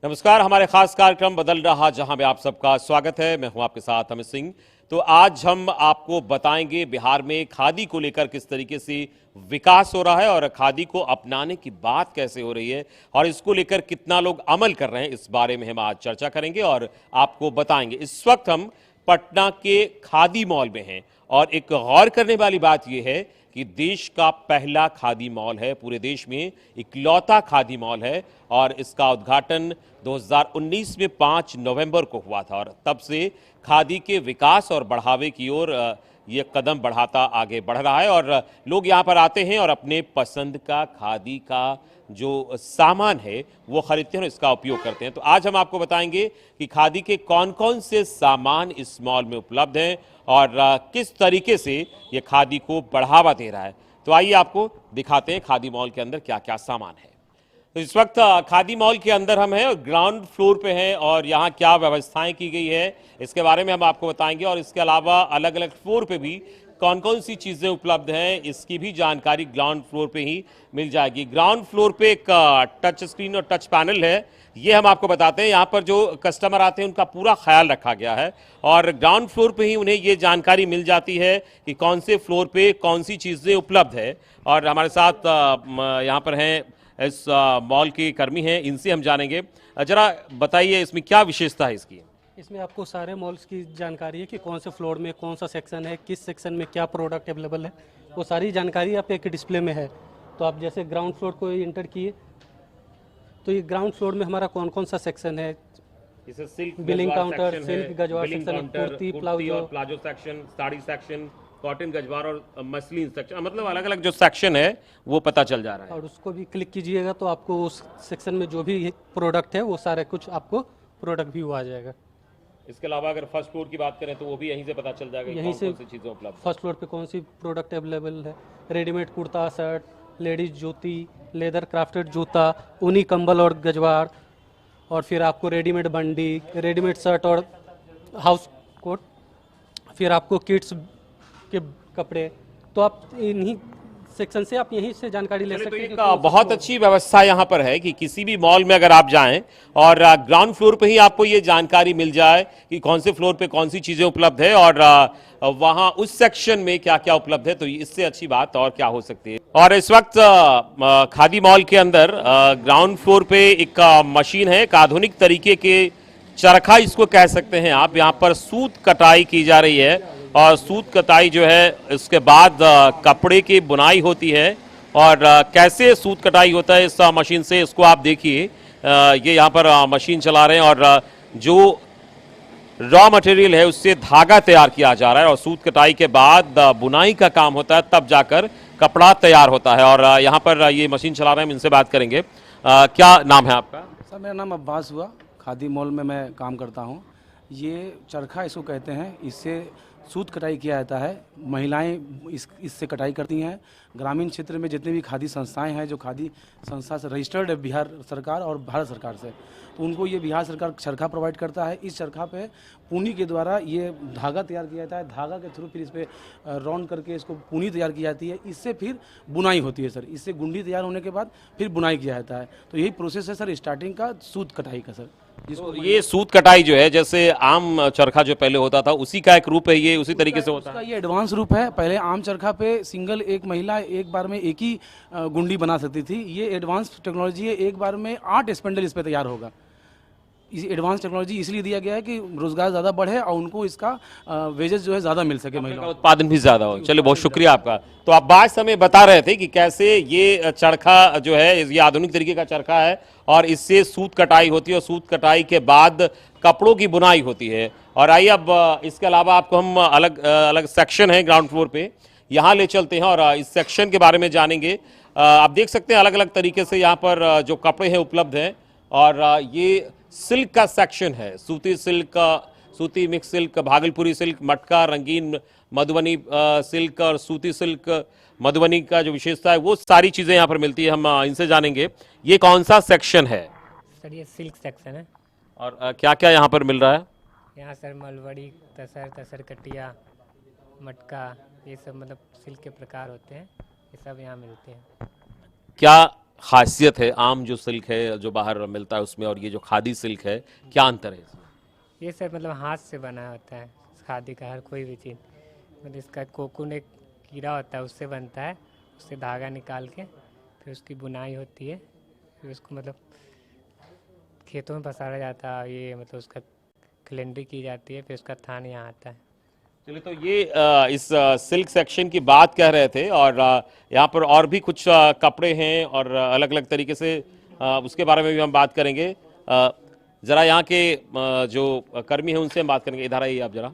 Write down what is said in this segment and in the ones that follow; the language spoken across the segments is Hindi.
नमस्कार, हमारे खास कार्यक्रम बदल रहा जहां में आप सबका स्वागत है। मैं हूं आपके साथ अमित सिंह। तो आज हम आपको बताएंगे बिहार में खादी को लेकर किस तरीके से विकास हो रहा है और खादी को अपनाने की बात कैसे हो रही है और इसको लेकर कितना लोग अमल कर रहे हैं, इस बारे में हम आज चर्चा करेंगे और आपको बताएंगे। इस वक्त हम पटना के खादी मॉल में हैं और एक गौर करने वाली बात यह है कि देश का पहला खादी मॉल है, पूरे देश में इकलौता खादी मॉल है और इसका उद्घाटन 2019 में 5 नवंबर को हुआ था और तब से खादी के विकास और बढ़ावे की ओर ये कदम बढ़ाता आगे बढ़ रहा है और लोग यहाँ पर आते हैं और अपने पसंद का खादी का जो सामान है वो खरीदते हैं और इसका उपयोग करते हैं। तो आज हम आपको बताएंगे कि खादी के कौन कौन से सामान इस मॉल में उपलब्ध हैं और किस तरीके से ये खादी को बढ़ावा दे रहा है। तो आइए आपको दिखाते हैं खादी मॉल के अंदर क्या क्या सामान है। तो इस वक्त खादी मॉल के अंदर हम हैं और ग्राउंड फ्लोर पे हैं और यहाँ क्या व्यवस्थाएं की गई है इसके बारे में हम आपको बताएंगे और इसके अलावा अलग अलग फ्लोर पे भी कौन कौन सी चीज़ें उपलब्ध हैं इसकी भी जानकारी ग्राउंड फ्लोर पे ही मिल जाएगी। ग्राउंड फ्लोर पे एक टच स्क्रीन और टच पैनल है, ये हम आपको बताते हैं। यहाँ पर जो कस्टमर आते हैं उनका पूरा ख्याल रखा गया है और ग्राउंड फ्लोर पे ही उन्हें ये जानकारी मिल जाती है कि कौन से फ्लोर पे कौन सी चीज़ें उपलब्ध है। और हमारे साथ यहाँ पर हैं इस मॉल के कर्मी हैं, इनसे हम जानेंगे। जरा बताइए इसमें क्या विशेषता है इसकी? इसमें आपको सारे मॉल्स की जानकारी है कि कौन से फ्लोर में कौन सा सेक्शन है, किस सेक्शन में क्या प्रोडक्ट अवेलेबल है, वो सारी जानकारी आप एक डिस्प्ले में है। तो आप जैसे ग्राउंड फ्लोर को इंटर किए तो ये ग्राउंड फ्लोर में हमारा कौन कौन सा सेक्शन है, जैसे silk billing counter, section silk गजवार section, kurti palazzo section, sari section, cotton गजवार और मसलिन सेक्शन, मतलब अलग अलग जो सेक्शन है वो पता चल जा रहा है। और उसको भी क्लिक कीजिएगा तो आपको उस सेक्शन में जो भी प्रोडक्ट है वो सारे कुछ आपको प्रोडक्ट भी आ जाएगा। इसके अलावा अगर फर्स्ट फ्लोर की बात करें तो वो भी यहीं से पता चल जाएगा यहीं से कौन सी चीज़ें उपलब्ध। फर्स्ट फ्लोर पे कौन सी प्रोडक्ट अवेलेबल है, रेडीमेड कुर्ता, शर्ट, लेडीज जूती, लेदर क्राफ्टेड जूता, ऊनी कंबल और गजवार, और फिर आपको रेडीमेड बंडी, रेडीमेड शर्ट और हाउस कोट, फिर आपको किड्स के कपड़े। तो आप इन्हीं सेक्शन से आप यहीं से जानकारी ले सकते हैं। एक बहुत अच्छी व्यवस्था यहाँ पर है कि किसी भी मॉल में अगर आप जाएं और ग्राउंड फ्लोर पे ही आपको ये जानकारी मिल जाए कि कौन से फ्लोर पे कौन सी चीज़ें उपलब्ध है और वहाँ उस सेक्शन में क्या क्या उपलब्ध है, तो इससे अच्छी बात और क्या हो सकती है। और इस वक्त खादी मॉल के अंदर ग्राउंड फ्लोर पे एक मशीन है, एक आधुनिक तरीके के चरखा इसको कह सकते हैं आप। यहाँ पर सूत कटाई की जा रही है और सूत कटाई जो है इसके बाद कपड़े की बुनाई होती है और कैसे सूत कटाई होता है इस मशीन से, इसको आप देखिए। ये यहाँ पर मशीन चला रहे हैं और जो रॉ मटेरियल है उससे धागा तैयार किया जा रहा है और सूत कटाई के बाद बुनाई का काम होता है, तब जाकर कपड़ा तैयार होता है। और यहाँ पर ये मशीन चला रहे हैं, हम इनसे बात करेंगे। क्या नाम है आपका? सर मेरा नाम अब्बास हुआ, खादी मॉल में मैं काम करता हूँ। ये चरखा इसको कहते हैं, इससे सूत कटाई किया जाता है। महिलाएं इससे कटाई करती हैं। ग्रामीण क्षेत्र में जितने भी खादी संस्थाएं हैं जो खादी संस्था से रजिस्टर्ड है बिहार सरकार और भारत सरकार से, तो उनको ये बिहार सरकार चरखा प्रोवाइड करता है। इस चरखा पे पूनी के द्वारा ये धागा तैयार किया जाता है। धागा के थ्रू फिर इस पर राउंड करके इसको पूनी तैयार की जाती है। इससे फिर बुनाई होती है सर। इससे गुंडी तैयार होने के बाद फिर बुनाई किया जाता है। तो यही प्रोसेस है सर स्टार्टिंग का सूत कटाई का सर। तो ये सूत कटाई जो है, जैसे आम चरखा जो पहले होता था उसी का एक रूप है, ये उसी तरीके से होता है? ये एडवांस रूप है। पहले आम चरखा पे सिंगल एक महिला एक बार में एक ही गुंडी बना सकती थी। ये एडवांस टेक्नोलॉजी है, एक बार में 8 स्पेंडल इस पे तैयार होगा। इस एडवांस टेक्नोलॉजी इसलिए दिया गया है कि रोजगार ज़्यादा बढ़े और उनको इसका वेजेस जो है ज़्यादा मिल सके, महिलाओं का उत्पादन भी ज़्यादा हो। चलिए, बहुत शुक्रिया आपका। तो आप बात समय बता रहे थे कि कैसे ये चरखा जो है ये आधुनिक तरीके का चरखा है और इससे सूत कटाई होती है और सूत कटाई के बाद कपड़ों की बुनाई होती है। और आइए अब इसके अलावा आपको हम अलग अलग सेक्शन है ग्राउंड फ्लोर पे, यहाँ ले चलते हैं और इस सेक्शन के बारे में जानेंगे। आप देख सकते हैं अलग अलग तरीके से यहाँ पर जो कपड़े हैं उपलब्ध हैं और ये सिल्क का सेक्शन है। सूती सिल्क, सूती मिक्स सिल्क, भागलपुरी सिल्क, मटका, रंगीन मधुबनी सिल्क और सूती सिल्क मधुबनी का जो विशेषता है वो सारी चीज़ें यहाँ पर मिलती है। हम इनसे जानेंगे ये कौन सा सेक्शन है? सर ये सिल्क सेक्शन है। और क्या क्या यहाँ पर मिल रहा है? यहाँ सर मलवड़ी, तसर कटिया, मटका, ये सब मतलब सिल्क के प्रकार होते हैं, ये सब यहाँ मिलते हैं। क्या खासियत है आम जो सिल्क है जो बाहर मिलता है उसमें और ये जो खादी सिल्क है, क्या अंतर है इसमें? ये सर मतलब हाथ से बना होता है खादी का हर कोई भी चीज़। मतलब इसका कोकून एक कीड़ा होता है उससे बनता है, उससे धागा निकाल के फिर उसकी बुनाई होती है, फिर उसको मतलब खेतों में पसारा जाता है। ये मतलब उसका कैलेंडरी की जाती है, फिर उसका थान यहाँ आता है। चलिए, तो ये इस सिल्क सेक्शन की बात कह रहे थे और यहाँ पर और भी कुछ कपड़े हैं और अलग अलग तरीके से उसके बारे में भी हम बात करेंगे। जरा यहाँ के जो कर्मी हैं उनसे हम बात करेंगे। इधर आइए आप जरा,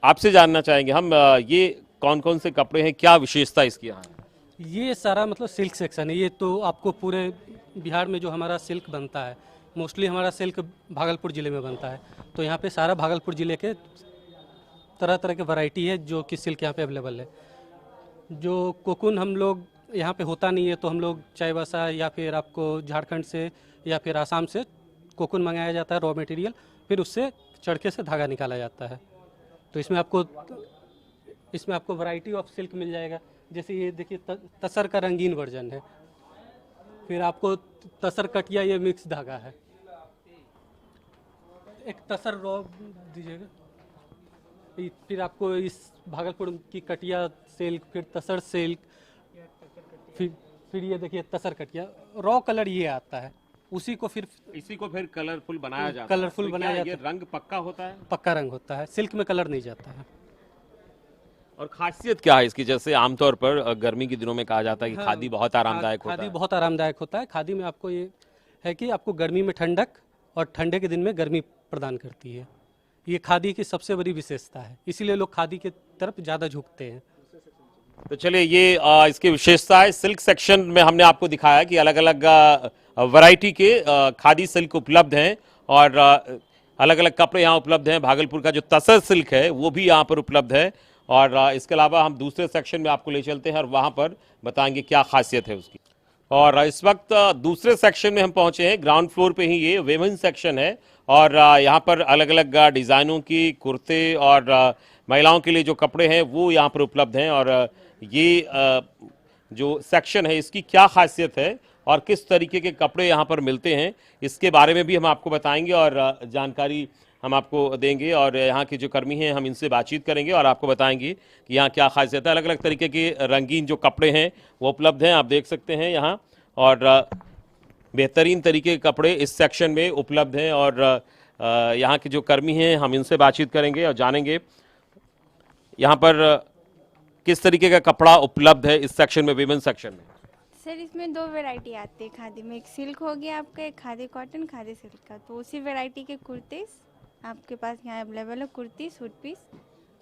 आपसे जानना चाहेंगे हम ये कौन कौन से कपड़े हैं, क्या विशेषता इसकी यहाँ है? ये सारा मतलब सिल्क सेक्शन है। ये तो आपको पूरे बिहार में जो हमारा सिल्क बनता है, मोस्टली हमारा सिल्क भागलपुर ज़िले में बनता है। तो यहाँ पे सारा भागलपुर ज़िले के तरह तरह के वैरायटी है जो कि सिल्क यहाँ पे अवेलेबल है। जो कोकून हम लोग यहाँ पे होता नहीं है, तो हम लोग चाईबासा या फिर आपको झारखंड से या फिर आसाम से कोकून मंगाया जाता है रॉ मटेरियल, फिर उससे चरखे से धागा निकाला जाता है। तो इसमें आपको वैरायटी ऑफ सिल्क मिल जाएगा। जैसे ये देखिए तसर का रंगीन वर्जन है, फिर आपको तसर कटिया ये मिक्स धागा है। एक तसर रॉ दीजिएगा, फिर आपको इस भागलपुर की कटिया सिल्क, फिर तसर सिल्क, फिर ये देखिए तसर कटिया रॉ कलर ये आता है। उसी को फिर कलरफुल बनाया जाता है। कलरफुल तो बनाया क्या जाता ये रंग पक्का होता है? पक्का रंग होता है, सिल्क में कलर नहीं जाता है। और खासियत क्या है इसकी? जैसे आमतौर पर गर्मी के दिनों में कहा जाता है कि खादी बहुत आरामदायक होता खादी है। बहुत आरामदायक होता है। खादी में आपको ये है कि आपको गर्मी में ठंडक और ठंडे के दिन में गर्मी प्रदान करती है। ये खादी की सबसे बड़ी विशेषता है, इसीलिए लोग खादी की तरफ ज़्यादा झुकते हैं। तो चलिए, ये इसकी विशेषता है। सिल्क सेक्शन में हमने आपको दिखाया कि अलग अलग वैरायटी के खादी सिल्क उपलब्ध हैं और अलग अलग कपड़े यहाँ उपलब्ध हैं। भागलपुर का जो तसर सिल्क है वो भी यहाँ पर उपलब्ध है और इसके अलावा हम दूसरे सेक्शन में आपको ले चलते हैं और वहाँ पर बताएंगे क्या खासियत है उसकी। और इस वक्त दूसरे सेक्शन में हम पहुंचे हैं। ग्राउंड फ्लोर पे ही ये वेमेन सेक्शन है और यहाँ पर अलग अलग डिज़ाइनों की कुर्ते और महिलाओं के लिए जो कपड़े हैं वो यहाँ पर उपलब्ध हैं। और ये जो सेक्शन है इसकी क्या खासियत है और किस तरीके के कपड़े यहाँ पर मिलते हैं, इसके बारे में भी हम आपको बताएंगे और जानकारी हम आपको देंगे। और यहाँ के जो कर्मी हैं हम इनसे बातचीत करेंगे और आपको बताएंगे कि यहाँ क्या खासियत है। अलग अलग तरीके के रंगीन जो कपड़े हैं वो उपलब्ध हैं, आप देख सकते हैं यहाँ। और बेहतरीन तरीके के कपड़े इस सेक्शन में उपलब्ध हैं और यहाँ के जो कर्मी हैं हम इनसे बातचीत करेंगे और जानेंगे यहाँ पर किस तरीके का कपड़ा उपलब्ध है इस सेक्शन में, विमेन सेक्शन में। सर इसमें दो वैरायटी आती है खादी में, एक सिल्क हो गया आपका, एक खादी कॉटन खादी सिल्क का। तो उसी वैरायटी के कुर्ते आपके पास यहाँ अवेलेबल है, कुर्ती सूट पीस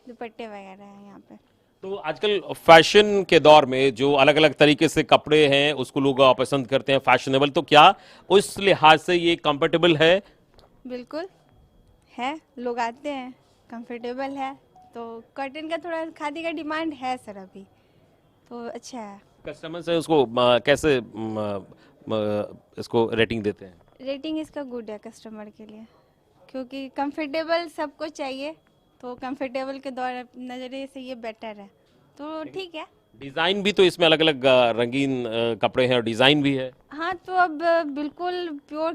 दुपट्टे वगैरह है यहाँ पे। तो आजकल फैशन के दौर में जो अलग अलग तरीके से कपड़े हैं उसको लोग पसंद करते हैं, फैशनेबल, तो क्या उस लिहाज से ये कंफर्टेबल है? बिल्कुल है, लोग आते हैं, कंफर्टेबल है। तो कॉटन का थोड़ा खादी का डिमांड है सर अभी, तो अच्छा है। कस्टमर से उसको कैसे इसको रेटिंग देते हैं? रेटिंग इसका गुड है कस्टमर के लिए, क्योंकि कंफर्टेबल सबको चाहिए, तो कंफर्टेबल के दौर नज़रिए से ये बेटर है, तो ठीक है। डिज़ाइन भी तो इसमें अलग अलग रंगीन कपड़े हैं और डिज़ाइन भी है। हाँ, तो अब बिल्कुल प्योर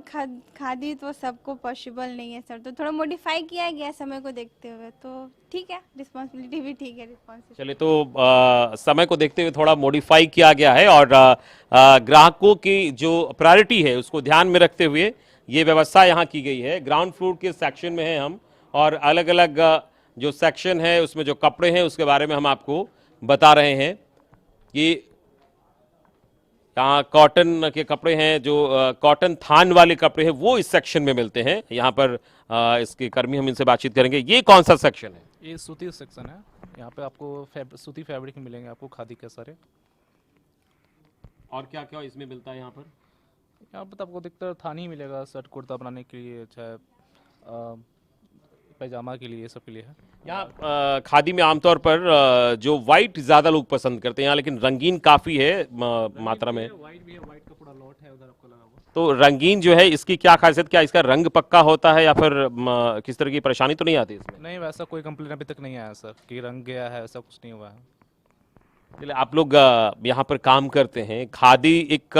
खादी तो सबको पॉसिबल नहीं है सर, तो थोड़ा मॉडिफाई किया गया समय को देखते हुए, तो ठीक है, रिस्पॉन्सिबिलिटी भी ठीक है, रिस्पॉन्सिबिलिटी। चलिए, तो समय को देखते हुए थोड़ा मॉडिफाई किया गया है और ग्राहकों की जो प्रायोरिटी है उसको ध्यान में रखते हुए ये व्यवस्था यहाँ की गई है। ग्राउंड फ्लोर के सेक्शन में है हम और अलग अलग जो सेक्शन है उसमें जो कपड़े हैं उसके बारे में हम आपको बता रहे हैं। ये यहाँ कॉटन के कपड़े हैं, जो कॉटन थान वाले कपड़े हैं वो इस सेक्शन में मिलते हैं। यहाँ पर इसके कर्मी हम इनसे बातचीत करेंगे। ये कौन सा सेक्शन है? ये सूती सेक्शन है। यहाँ पे आपको सूती फैब्रिक मिलेंगे, आपको खादी के सारे। और क्या क्या इसमें मिलता है यहाँ पर? यहाँ पर तो आपको अधिकतर थान ही मिलेगा, शर्ट कुर्ता बनाने के लिए, चाहे पैजामा के लिए, सब के लिए है। यहाँ खादी में आमतौर पर जो वाइट ज़्यादा लोग पसंद करते हैं यहाँ, लेकिन रंगीन काफ़ी है मात्रा में। वाइट भी है, वाइट कपड़ा लॉट है उधर आपको लगा हुआ। तो रंगीन जो है इसकी क्या खासियत, क्या इसका रंग पक्का होता है या फिर किस तरह की परेशानी तो नहीं आती इसमें? नहीं, वैसा कोई कंप्लेन अभी तक नहीं आया सर कि रंग गया है, ऐसा कुछ नहीं हुआ है। चलिए, आप लोग यहाँ पर काम करते हैं। खादी एक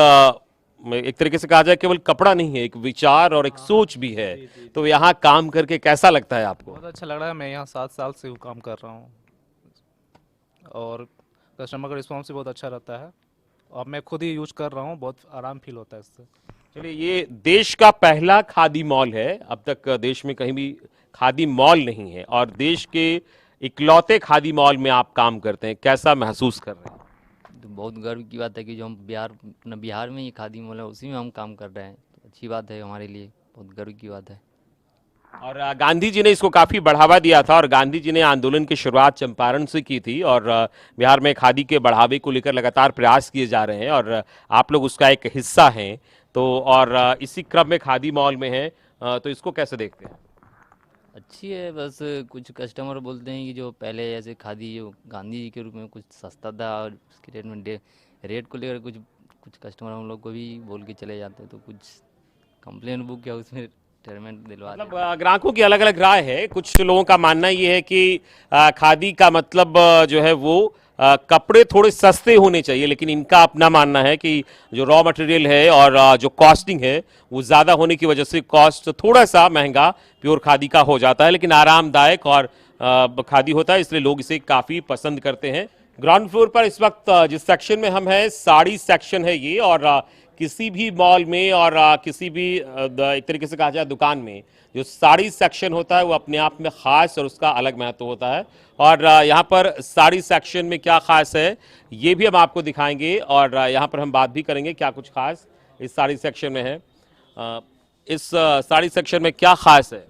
तरीके से कहा जाए केवल कपड़ा नहीं है, एक विचार और एक सोच भी है। तो यहाँ काम करके कैसा लगता है आपको? बहुत अच्छा लग रहा है। मैं यहाँ 7 साल से काम कर रहा हूँ और कस्टमर का रिस्पॉन्स भी बहुत अच्छा रहता है और मैं खुद ही यूज कर रहा हूँ, बहुत आराम फील होता है इससे। चलिए, ये देश का पहला खादी मॉल है। अब तक देश में कहीं भी खादी मॉल नहीं है और देश के इकलौते खादी मॉल में आप काम करते हैं। कैसा महसूस कर रहे हैं? तो बहुत गर्व की बात है कि जो हम अपना बिहार में ये खादी मॉल है उसी में हम काम कर रहे हैं, तो अच्छी बात है हमारे लिए, बहुत गर्व की बात है। और गांधी जी ने इसको काफी बढ़ावा दिया था और गांधी जी ने आंदोलन की शुरुआत चंपारण से की थी और बिहार में खादी के बढ़ावे को लेकर लगातार प्रयास किए जा रहे हैं और आप लोग उसका एक हिस्सा हैं। तो और इसी क्रम में खादी मॉल में है, तो इसको कैसे देखते हैं? अच्छी है, बस कुछ कस्टमर बोलते हैं कि जो पहले ऐसे खादी जो गांधी जी के रूप में कुछ सस्ता था और उसके रेट में रेट को लेकर कुछ कुछ कस्टमर हम लोग को भी बोल के चले जाते हैं, तो कुछ कंप्लेन बुक या उसमें रिटायरमेंट दिलवा देते हैं। मतलब ग्राहकों की अलग अलग राय है। कुछ लोगों का मानना ये है कि खादी का मतलब जो है वो कपड़े थोड़े सस्ते होने चाहिए, लेकिन इनका अपना मानना है कि जो रॉ मटेरियल है और जो कॉस्टिंग है वो ज़्यादा होने की वजह से कॉस्ट थोड़ा सा महंगा प्योर खादी का हो जाता है, लेकिन आरामदायक और खादी होता है, इसलिए लोग इसे काफ़ी पसंद करते हैं। ग्राउंड फ्लोर पर इस वक्त जिस सेक्शन में हम हैं, साड़ी सेक्शन है ये। और किसी भी मॉल में और किसी भी एक तरीके से कहा जाए दुकान में जो साड़ी सेक्शन होता है वो अपने आप में खास और उसका अलग महत्व होता है। और यहाँ पर साड़ी सेक्शन में क्या खास है ये भी हम आपको दिखाएंगे और यहाँ पर हम बात भी करेंगे क्या कुछ खास इस साड़ी सेक्शन में है। इस साड़ी सेक्शन में क्या खास है?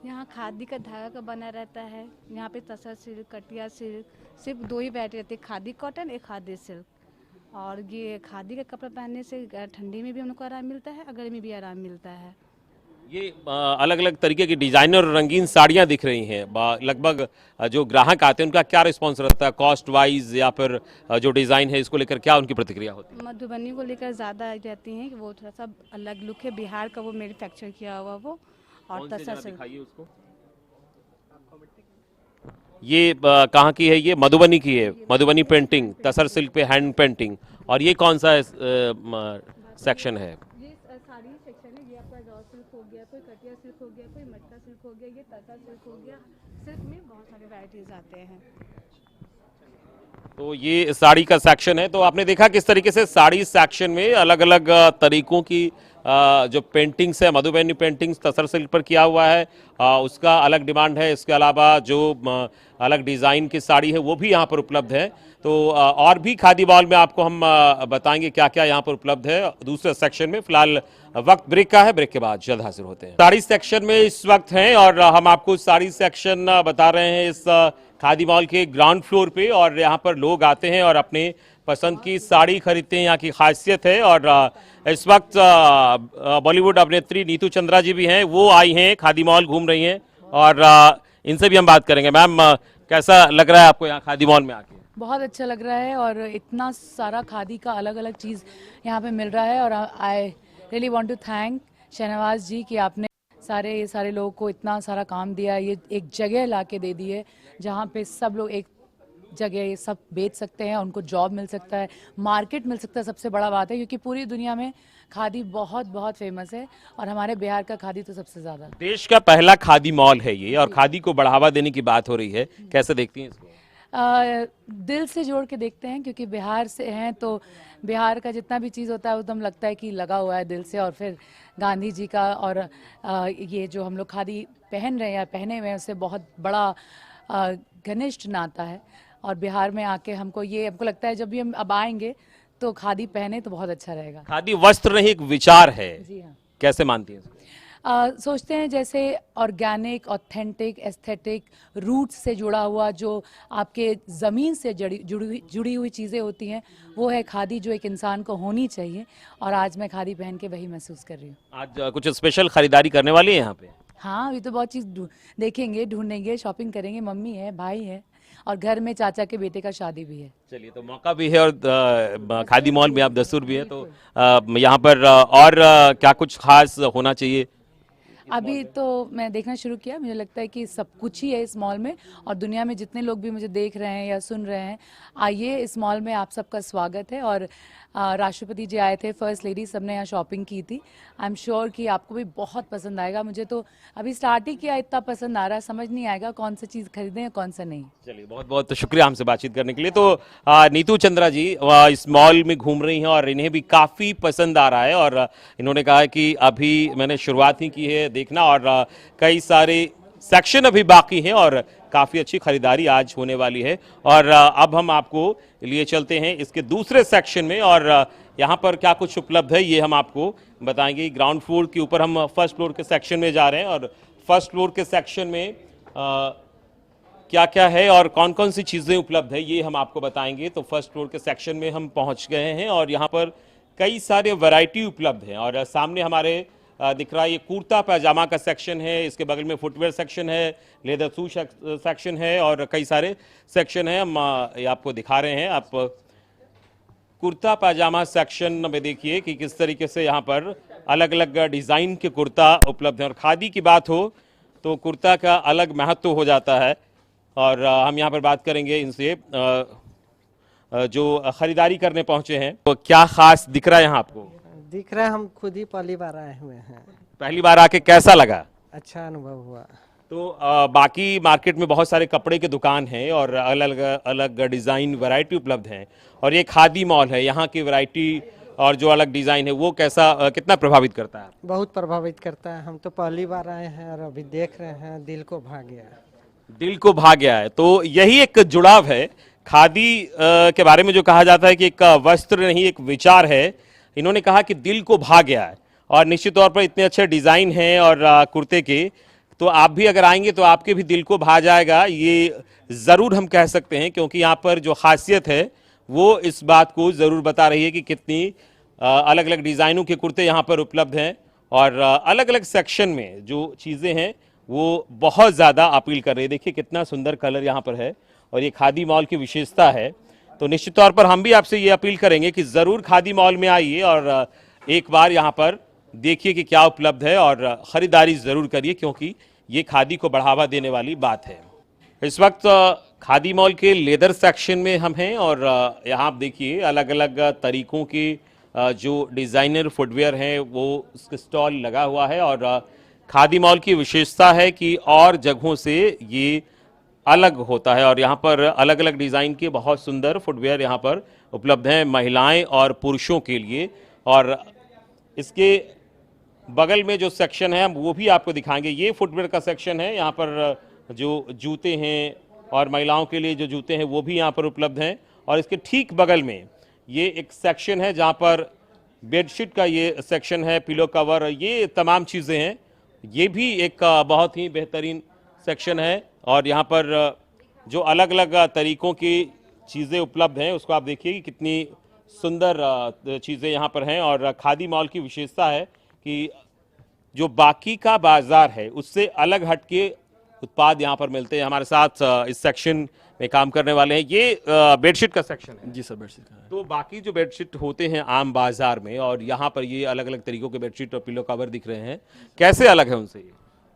यहाँ खादी का धागा का बना रहता है। यहाँ पे तसर सिल्क, कटिया सिल्क, सिर्फ 2 ही वैरायटी रहती है, खादी कॉटन, एक खादी सिल्क। और ये खादी का कपड़ा पहनने से ठंडी में भी हमको आराम मिलता है और गर्मी में भी आराम मिलता है। ये अलग अलग तरीके की डिजाइनर और रंगीन साड़ियाँ दिख रही हैं। लगभग जो ग्राहक आते हैं उनका क्या रिस्पॉन्स रहता है, कॉस्ट वाइज या फिर जो डिज़ाइन है इसको लेकर क्या उनकी प्रतिक्रिया होती है? मधुबनी को लेकर ज़्यादा रहती हैं कि वो थोड़ा सा अलग लुक है, बिहार का वो मैन्युफैक्चर किया हुआ वो। और तसर सिल्क उसको ये कहाँ की है? ये मधुबनी की है, मधुबनी पेंटिंग, तसर सिल्क पे हैंड पेंटिंग। और ये कौन सा सेक्शन है? ये साड़ी सेक्शन है। ये आपका रॉ सिल्क हो गया, कोई कटिया सिल्क हो गया, कोई मटका सिल्क हो गया, ये तसर सिल्क हो गया। सिल्क में बहुत सारे वैरायटीज आते हैं। तो ये साड़ी का सेक्शन है। तो आपने देखा किस तरीके से साड़ी सेक्शन में अलग अलग तरीकों की जो पेंटिंग्स है, मधुबनी पेंटिंग्स तसर सिल्क पर किया हुआ है, उसका अलग डिमांड है। इसके अलावा जो अलग डिज़ाइन की साड़ी है वो भी यहाँ पर उपलब्ध है। तो और भी खादी मॉल में आपको हम बताएंगे क्या क्या यहाँ पर उपलब्ध है दूसरे सेक्शन में। फिलहाल वक्त ब्रेक का है, ब्रेक के बाद जल्द हाजिर होते हैं। साड़ी सेक्शन में इस वक्त हैं और हम आपको साड़ी सेक्शन बता रहे हैं इस खादी मॉल के ग्राउंड फ्लोर पे। और यहाँ पर लोग आते हैं और अपने पसंद की साड़ी खरीदते हैं, यहाँ की खासियत है। और इस वक्त बॉलीवुड अभिनेत्री नीतू चंद्रा जी भी हैं, वो आई हैं, खादी मॉल घूम रही हैं और इनसे भी हम बात करेंगे। मैम, कैसा लग रहा है आपको यहाँ खादी मॉल में आके? बहुत अच्छा लग रहा है और इतना सारा खादी का अलग अलग चीज़ यहाँ पे मिल रहा है। और I really want to thank Shahnawaz ji कि आपने ये सारे लोगों को इतना सारा काम दिया, ये एक जगह ला के दे दी है जहाँ पे सब लोग एक जगह ये सब बेच सकते हैं, उनको जॉब मिल सकता है, मार्केट मिल सकता है। सबसे बड़ा बात है क्योंकि पूरी दुनिया में खादी बहुत बहुत फेमस है और हमारे बिहार का खादी तो सबसे ज़्यादा। देश का पहला खादी मॉल है ये और खादी को बढ़ावा देने की बात हो रही है, कैसे देखती हैं इसको? दिल से जोड़ के देखते हैं क्योंकि बिहार से हैं, तो बिहार का जितना भी चीज़ होता है एकदम लगता है कि लगा हुआ है दिल से। और फिर गांधी जी का और ये जो हम लोग खादी पहन रहे हैं या पहने हुए हैं उससे बहुत बड़ा घनिष्ठ नाता है। और बिहार में आके हमको लगता है जब भी हम अब आएंगे तो खादी पहने तो बहुत अच्छा रहेगा। खादी वस्त्र नहीं, एक विचार है। जी हाँ। कैसे मानती हैं? सोचते हैं जैसे ऑर्गेनिक, ऑथेंटिक, एस्थेटिक, रूट से जुड़ा हुआ जो आपके ज़मीन से जुड़ी हुई चीज़ें होती हैं वो है खादी, जो एक इंसान को होनी चाहिए। और आज मैं खादी पहन के वही महसूस कर रही हूँ। आज कुछ स्पेशल खरीदारी करने वाली है यहाँ पे? हाँ, अभी तो बहुत चीज़ देखेंगे, ढूंढेंगे, शॉपिंग करेंगे। मम्मी है, भाई है और घर में चाचा के बेटे का शादी भी है। चलिए, तो मौका भी है और खादी मॉल में आप दस्तूर भी है, तो यहाँ पर और क्या कुछ खास होना चाहिए? अभी तो मैं देखना शुरू किया, मुझे लगता है कि सब कुछ ही है इस मॉल में, और दुनिया में जितने लोग भी मुझे देख रहे हैं या सुन रहे हैं, आइए इस मॉल में, आप सबका स्वागत है। और राष्ट्रपति जी आए थे, फर्स्ट लेडी, सबने यहाँ शॉपिंग की थी। आई एम श्योर कि आपको भी बहुत पसंद आएगा। मुझे तो अभी स्टार्ट ही किया, इतना पसंद आ रहा है, समझ नहीं आएगा कौन सी चीज़ खरीदें और कौन सा नहीं। चलिए, बहुत बहुत शुक्रिया हमसे बातचीत करने के लिए। तो नीतू चंद्रा जी इस मॉल में घूम रही हैं और इन्हें भी काफ़ी पसंद आ रहा है, और इन्होंने कहा है कि अभी मैंने शुरुआत ही की है देखना, और कई सारे सेक्शन अभी बाकी हैं और काफ़ी अच्छी खरीदारी आज होने वाली है। और अब हम आपको लिए चलते हैं इसके दूसरे सेक्शन में, और यहाँ पर क्या कुछ उपलब्ध है ये हम आपको बताएंगे। ग्राउंड फ्लोर के ऊपर हम फर्स्ट फ्लोर के सेक्शन में जा रहे हैं, और फर्स्ट फ्लोर के सेक्शन में क्या क्या है और कौन कौन सी चीज़ें उपलब्ध है ये हम आपको बताएंगे। तो फर्स्ट फ्लोर के सेक्शन में हम पहुंच गए हैं और यहाँ पर कई सारे वैरायटी उपलब्ध हैं, और सामने हमारे दिख रहा है ये कुर्ता पैजामा का सेक्शन है, इसके बगल में फुटवेयर सेक्शन है, लेदर शू सेक्शन है, और कई सारे सेक्शन है। हम ये आपको दिखा रहे हैं। आप कुर्ता पैजामा सेक्शन में देखिए कि किस तरीके से यहाँ पर अलग अलग डिज़ाइन के कुर्ता उपलब्ध हैं, और खादी की बात हो तो कुर्ता का अलग महत्व हो जाता है। और हम यहाँ पर बात करेंगे इनसे जो खरीदारी करने पहुंचे हैं। तो क्या खास दिख रहा है यहाँ आपको? दिख रहा है, हम खुद ही पहली बार आए हुए हैं। पहली बार आके कैसा लगा? अच्छा अनुभव हुआ। तो बाकी मार्केट में बहुत सारे कपड़े के दुकान हैं और अलग अलग डिज़ाइन वैरायटी उपलब्ध हैं, और ये खादी मॉल है, यहाँ की वैरायटी और जो अलग डिज़ाइन है वो कैसा कितना प्रभावित करता है? बहुत प्रभावित करता है। हम तो पहली बार आए हैं और अभी देख रहे हैं, दिल को भा गया। दिल को भा गया है। तो यही एक जुड़ाव है खादी के बारे में, जो कहा जाता है कि एक वस्त्र नहीं एक विचार है। इन्होंने कहा कि दिल को भा गया है, और निश्चित तौर पर इतने अच्छे डिज़ाइन हैं और कुर्ते के, तो आप भी अगर आएंगे तो आपके भी दिल को भा जाएगा, ये ज़रूर हम कह सकते हैं, क्योंकि यहाँ पर जो खासियत है वो इस बात को ज़रूर बता रही है कि कितनी अलग अलग डिज़ाइनों के कुर्ते यहाँ पर उपलब्ध हैं, और अलग अलग सेक्शन में जो चीज़ें हैं वो बहुत ज़्यादा अपील कर रही है। देखिए कितना सुंदर कलर यहाँ पर है, और ये खादी मॉल की विशेषता है। तो निश्चित तौर पर हम भी आपसे ये अपील करेंगे कि ज़रूर खादी मॉल में आइए और एक बार यहाँ पर देखिए कि क्या उपलब्ध है, और ख़रीदारी ज़रूर करिए, क्योंकि ये खादी को बढ़ावा देने वाली बात है। इस वक्त खादी मॉल के लेदर सेक्शन में हम हैं, और यहाँ आप देखिए अलग अलग तरीकों के जो डिज़ाइनर फुटवेयर हैं वो उसका स्टॉल लगा हुआ है। और खादी मॉल की विशेषता है कि और जगहों से ये अलग होता है, और यहाँ पर अलग अलग डिज़ाइन के बहुत सुंदर फुटवेयर यहाँ पर उपलब्ध हैं महिलाएं और पुरुषों के लिए। और इसके बगल में जो सेक्शन है हम वो भी आपको दिखाएंगे। ये फुटवेयर का सेक्शन है, यहाँ पर जो जूते हैं और महिलाओं के लिए जो जूते हैं वो भी यहाँ पर उपलब्ध हैं। और इसके ठीक बगल में ये एक सेक्शन है जहाँ पर बेडशीट का ये सेक्शन है, पिलो कवर, ये तमाम चीज़ें हैं। ये भी एक बहुत ही बेहतरीन सेक्शन है, और यहाँ पर जो अलग अलग तरीकों की चीज़ें उपलब्ध हैं उसको आप देखिए कि कितनी सुंदर चीज़ें यहाँ पर हैं। और खादी मॉल की विशेषता है कि जो बाकी का बाजार है उससे अलग हट के उत्पाद यहाँ पर मिलते हैं। हमारे साथ इस सेक्शन में काम करने वाले हैं। ये बेडशीट का सेक्शन है। जी सर, बेडशीट का है। तो बाकी जो बेडशीट होते हैं आम बाजार में, और यहाँ पर ये अलग अलग तरीकों के बेडशीट और पिलो कवर दिख रहे हैं, कैसे अलग है उनसे? ये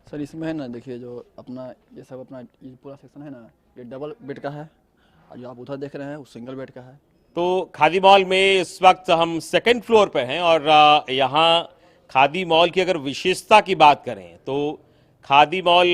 सर इसमें है ना, देखिए जो अपना ये सब अपना ये पूरा सेक्शन है ना, ये डबल बेड का है, और जो आप उधर देख रहे हैं वो सिंगल बेड का है। तो खादी मॉल में इस वक्त हम सेकंड फ्लोर पे हैं, और यहाँ खादी मॉल की अगर विशेषता की बात करें तो खादी मॉल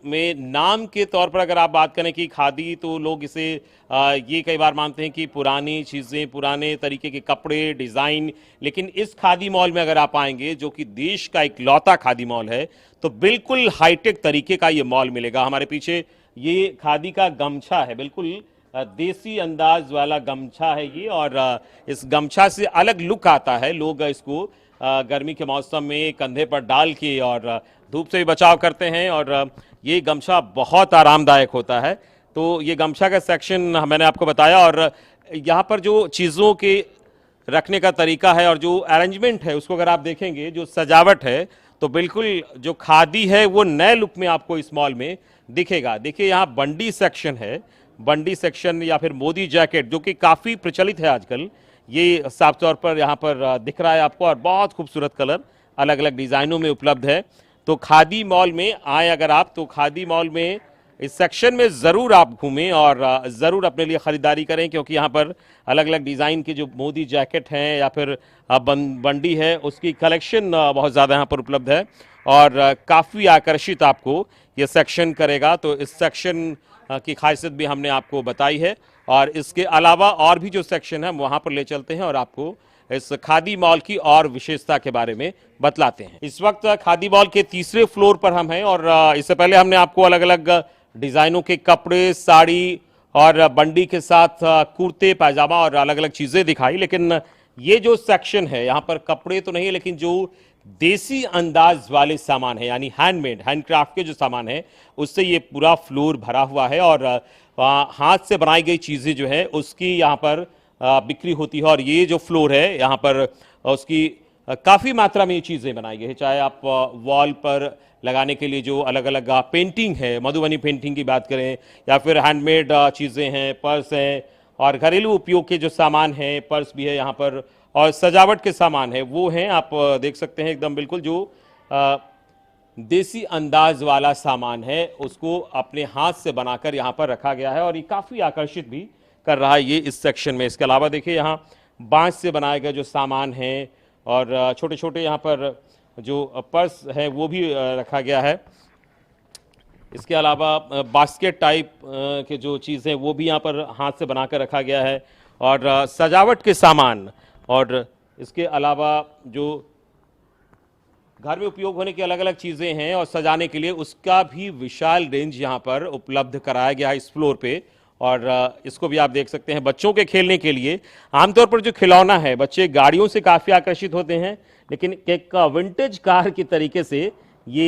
में नाम के तौर पर अगर आप बात करें कि खादी, तो लोग इसे ये कई बार मानते हैं कि पुरानी चीज़ें, पुराने तरीके के कपड़े, डिज़ाइन, लेकिन इस खादी मॉल में अगर आप आएंगे जो कि देश का इकलौता खादी मॉल है, तो बिल्कुल हाईटेक तरीके का ये मॉल मिलेगा। हमारे पीछे ये खादी का गमछा है, बिल्कुल देसी अंदाज वाला गमछा है ये, और इस गमछा से अलग लुक आता है। लोग इसको गर्मी के मौसम में कंधे पर डाल के और धूप से भी बचाव करते हैं, और ये गमछा बहुत आरामदायक होता है। तो ये गमछा का सेक्शन मैंने आपको बताया, और यहाँ पर जो चीज़ों के रखने का तरीका है और जो अरेंजमेंट है उसको अगर आप देखेंगे, जो सजावट है, तो बिल्कुल जो खादी है वो नए लुक में आपको इस मॉल में दिखेगा। देखिए यहाँ बंडी सेक्शन है, बंडी सेक्शन या फिर मोदी जैकेट जो कि काफ़ी प्रचलित है आजकल, ये साफ तौर पर यहाँ पर दिख रहा है आपको, और बहुत खूबसूरत कलर अलग अलग डिज़ाइनों में उपलब्ध है। तो खादी मॉल में आए अगर आप, तो खादी मॉल में इस सेक्शन में ज़रूर आप घूमें और ज़रूर अपने लिए ख़रीदारी करें, क्योंकि यहाँ पर अलग अलग डिज़ाइन के जो मोदी जैकेट हैं या फिर बंडी है उसकी कलेक्शन बहुत ज़्यादा यहाँ पर उपलब्ध है और काफ़ी आकर्षित आपको ये सेक्शन करेगा। तो इस सेक्शन की खासियत भी हमने आपको बताई है और इसके अलावा और भी जो सेक्शन है वहाँ पर ले चलते हैं और आपको इस खादी मॉल की और विशेषता के बारे में बतलाते हैं। इस वक्त खादी मॉल के तीसरे फ्लोर पर हम हैं और इससे पहले हमने आपको अलग अलग डिजाइनों के कपड़े, साड़ी और बंडी के साथ कुर्ते पायजामा और अलग अलग चीजें दिखाई, लेकिन ये जो सेक्शन है यहाँ पर कपड़े तो नहीं है, लेकिन जो देसी अंदाज वाले सामान है यानी हैंडमेड, हैंडक्राफ्ट के जो सामान है उससे ये पूरा फ्लोर भरा हुआ है और हाथ से बनाई गई चीजें जो है उसकी यहाँ पर बिक्री होती है। और ये जो फ्लोर है यहाँ पर उसकी काफी मात्रा में ये चीजें बनाई गई है, चाहे आप वॉल पर लगाने के लिए जो अलग अलग पेंटिंग है, मधुबनी पेंटिंग की बात करें या फिर हैंडमेड चीजें हैं, पर्स हैं और घरेलू उपयोग के जो सामान हैं, पर्स भी है यहाँ पर और सजावट के सामान है वो हैं, आप देख सकते हैं एकदम बिल्कुल जो देसी अंदाज वाला सामान है उसको अपने हाथ से बनाकर यहाँ पर रखा गया है और ये काफी आकर्षित भी कर रहा है ये इस सेक्शन में। इसके अलावा देखिए यहाँ बांस से बनाए गए जो सामान हैं और छोटे छोटे यहाँ पर जो पर्स है वो भी रखा गया है। इसके अलावा बास्केट टाइप के जो चीज़ें वो भी यहाँ पर हाथ से बनाकर रखा गया है और सजावट के सामान और इसके अलावा जो घर में उपयोग होने की अलग अलग चीज़ें हैं और सजाने के लिए उसका भी विशाल रेंज यहाँ पर उपलब्ध कराया गया है इस फ्लोर पे। और इसको भी आप देख सकते हैं बच्चों के खेलने के लिए। आमतौर पर जो खिलौना है बच्चे गाड़ियों से काफ़ी आकर्षित होते हैं, लेकिन एक विंटेज कार की तरीके से ये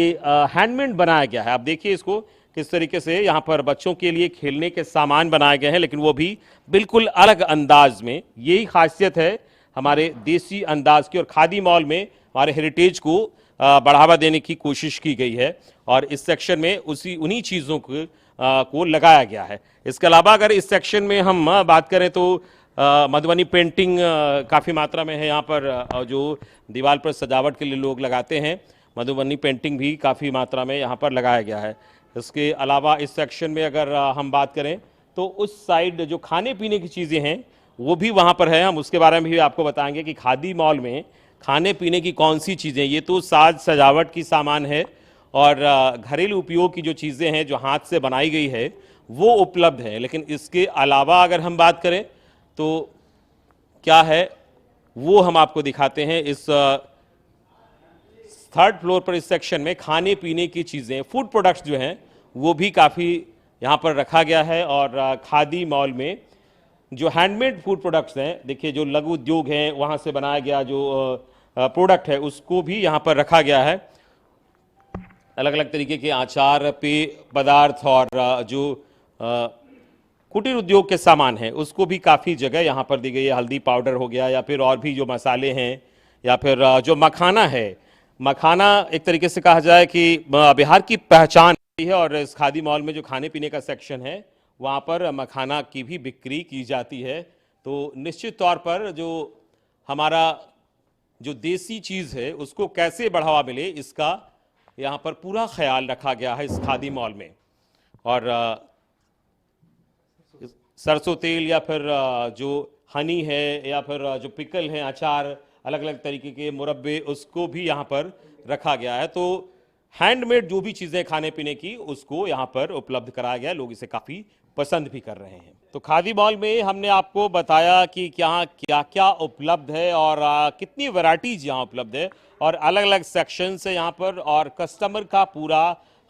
हैंडमेड बनाया गया है। आप देखिए इसको किस तरीके से यहाँ पर बच्चों के लिए खेलने के सामान बनाए गए हैं, लेकिन वो भी बिल्कुल अलग अंदाज में। यही खासियत है हमारे देसी अंदाज की और खादी मॉल में हमारे हेरिटेज को बढ़ावा देने की कोशिश की गई है और इस सेक्शन में उन्हीं चीज़ों को लगाया गया है। इसके अलावा अगर इस सेक्शन में हम बात करें तो मधुबनी पेंटिंग काफ़ी मात्रा में है यहाँ पर, जो दीवार पर सजावट के लिए लोग लगाते हैं, मधुबनी पेंटिंग भी काफ़ी मात्रा में यहाँ पर लगाया गया है। इसके अलावा इस सेक्शन में अगर हम बात करें तो उस साइड जो खाने पीने की चीज़ें हैं वो भी वहाँ पर है। हम उसके बारे में भी आपको बताएंगे कि खादी मॉल में खाने पीने की कौन सी चीज़ें, ये तो साज सजावट की सामान है और घरेलू उपयोग की जो चीज़ें हैं जो हाथ से बनाई गई है वो उपलब्ध है। लेकिन इसके अलावा अगर हम बात करें तो क्या है वो हम आपको दिखाते हैं। इस थर्ड फ्लोर पर इस सेक्शन में खाने पीने की चीज़ें, फूड प्रोडक्ट्स जो हैं वो भी काफ़ी यहाँ पर रखा गया है और खादी मॉल में जो हैंडमेड फूड प्रोडक्ट्स हैं, देखिए जो लघु उद्योग हैं वहाँ से बनाया गया जो प्रोडक्ट है उसको भी यहाँ पर रखा गया है। अलग अलग तरीके के आचार, पेय पदार्थ और जो कुटीर उद्योग के सामान हैं उसको भी काफ़ी जगह यहाँ पर दी गई है। हल्दी पाउडर हो गया या फिर और भी जो मसाले हैं या फिर जो मखाना है, मखाना एक तरीके से कहा जाए कि बिहार की पहचान है और इस खादी मॉल में जो खाने पीने का सेक्शन है वहाँ पर मखाना की भी बिक्री की जाती है। तो निश्चित तौर पर जो हमारा जो देसी चीज़ है उसको कैसे बढ़ावा मिले इसका यहाँ पर पूरा ख्याल रखा गया है इस खादी मॉल में। और सरसों तेल या फिर जो हनी है या फिर जो पिकल है, अचार, अलग अलग तरीके के मुरब्बे, उसको भी यहाँ पर रखा गया है। तो हैंडमेड जो भी चीज़ें खाने पीने की उसको यहाँ पर उपलब्ध कराया गया। लोग इसे काफ़ी पसंद भी कर रहे हैं। तो खादी मॉल में हमने आपको बताया कि क्या क्या उपलब्ध है और कितनी वैरायटीज यहाँ उपलब्ध है और अलग अलग सेक्शन से यहाँ पर और कस्टमर का पूरा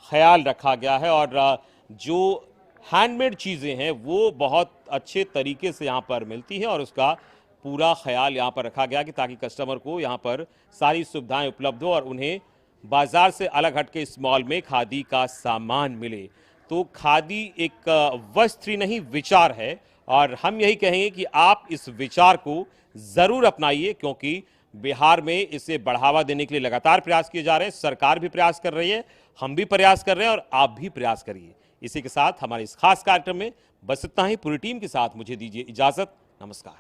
ख्याल रखा गया है और जो हैंडमेड चीज़ें हैं वो बहुत अच्छे तरीके से यहाँ पर मिलती हैं और उसका पूरा ख्याल यहाँ पर रखा गया कि ताकि कस्टमर को यहाँ पर सारी सुविधाएं उपलब्ध हो और उन्हें बाजार से अलग हटके इस मॉल में खादी का सामान मिले। तो खादी एक वस्त्र नहीं विचार है और हम यही कहेंगे कि आप इस विचार को ज़रूर अपनाइए, क्योंकि बिहार में इसे बढ़ावा देने के लिए लगातार प्रयास किए जा रहे हैं। सरकार भी प्रयास कर रही है, हम भी प्रयास कर रहे हैं और आप भी प्रयास करिए। इसी के साथ हमारे इस खास कार्यक्रम में बस इतना ही। पूरी टीम के साथ मुझे दीजिए इजाज़त। नमस्कार।